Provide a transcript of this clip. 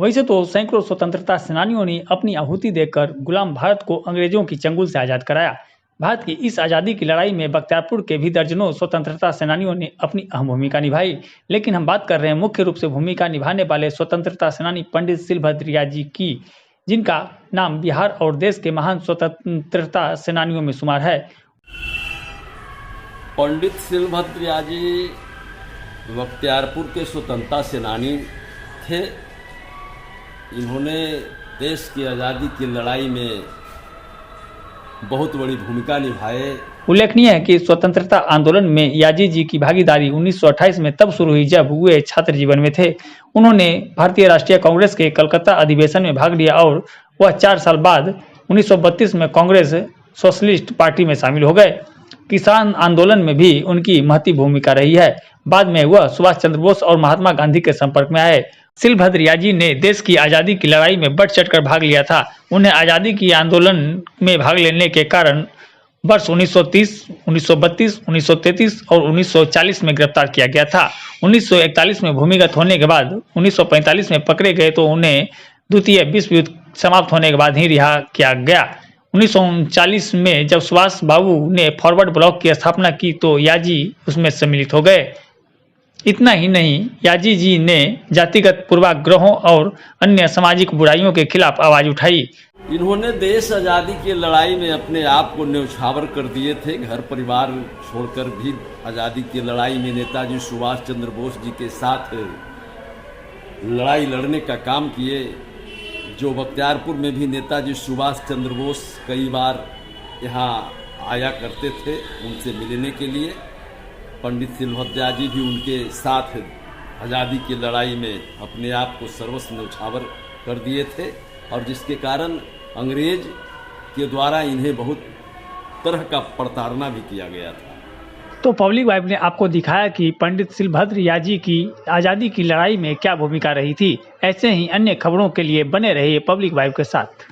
वैसे तो सैकड़ों स्वतंत्रता सेनानियों ने अपनी आहुति देकर गुलाम भारत को अंग्रेजों की चंगुल से आजाद कराया। भारत की इस आजादी की लड़ाई में बख्तियारपुर के भी दर्जनों स्वतंत्रता सेनानियों ने अपनी अहम भूमिका निभाई। लेकिन हम बात कर रहे हैं मुख्य रूप से भूमिका निभाने वाले स्वतंत्रता सेनानी पंडित सिलभद्रिया जी की, जिनका नाम बिहार और देश के महान स्वतंत्रता सेनानियों में शुमार है। पंडित सिलभद्रिया जी बख्तियारपुर के स्वतंत्रता सेनानी थे। इन्होंने देश की आज़ादी की लड़ाई में बहुत बड़ी भूमिका निभाए। उल्लेखनीय है कि स्वतंत्रता आंदोलन में याजी जी की भागीदारी 1928 में तब शुरू हुई जब वे छात्र जीवन में थे। उन्होंने भारतीय राष्ट्रीय कांग्रेस के कलकत्ता अधिवेशन में भाग लिया और वह 4 साल बाद 1932 में कांग्रेस सोशलिस्ट पार्टी में शामिल हो गए। किसान आंदोलन में भी उनकी महती भूमिका रही है। बाद में वह सुभाष चंद्र बोस और महात्मा गांधी के संपर्क में आए। सिलभद्रिया जी ने देश की आज़ादी की लड़ाई में बढ़ चढ़कर भाग लिया था। उन्हें आज़ादी की आंदोलन में भाग लेने के कारण वर्ष 1930, 1932, 1933 और 1940 में गिरफ्तार किया गया था। 1941 में भूमिगत होने के बाद 1945 में पकड़े गए तो उन्हें द्वितीय विश्व युद्ध समाप्त होने के बाद ही रिहा किया गया। 1939 में जब सुभाष बाबू ने फॉरवर्ड ब्लॉक की स्थापना की तो याजी उसमें सम्मिलित हो गए। इतना ही नहीं, याजी जी ने जातिगत पूर्वाग्रहों और अन्य सामाजिक बुराइयों के खिलाफ आवाज उठाई। इन्होंने देश आज़ादी की लड़ाई में अपने आप को न्यौछावर कर दिए थे। घर परिवार छोड़कर भी आज़ादी की लड़ाई में नेताजी सुभाष चंद्र बोस जी के साथ लड़ाई लड़ने का काम किए। जो बख्तियारपुर में भी नेताजी सुभाष चंद्र बोस कई बार यहाँ आया करते थे उनसे मिलने के लिए। पंडित सिलभद्रिया जी भी उनके साथ आज़ादी की लड़ाई में अपने आप को सर्वस्व न्यौछावर कर दिए थे और जिसके कारण अंग्रेज के द्वारा इन्हें बहुत तरह का प्रताड़ना भी किया गया था। तो पब्लिक वाइब ने आपको दिखाया कि पंडित सिलभद्रिया जी की आज़ादी की लड़ाई में क्या भूमिका रही थी। ऐसे ही अन्य खबरों के लिए बने रहिए पब्लिक वाइब के साथ।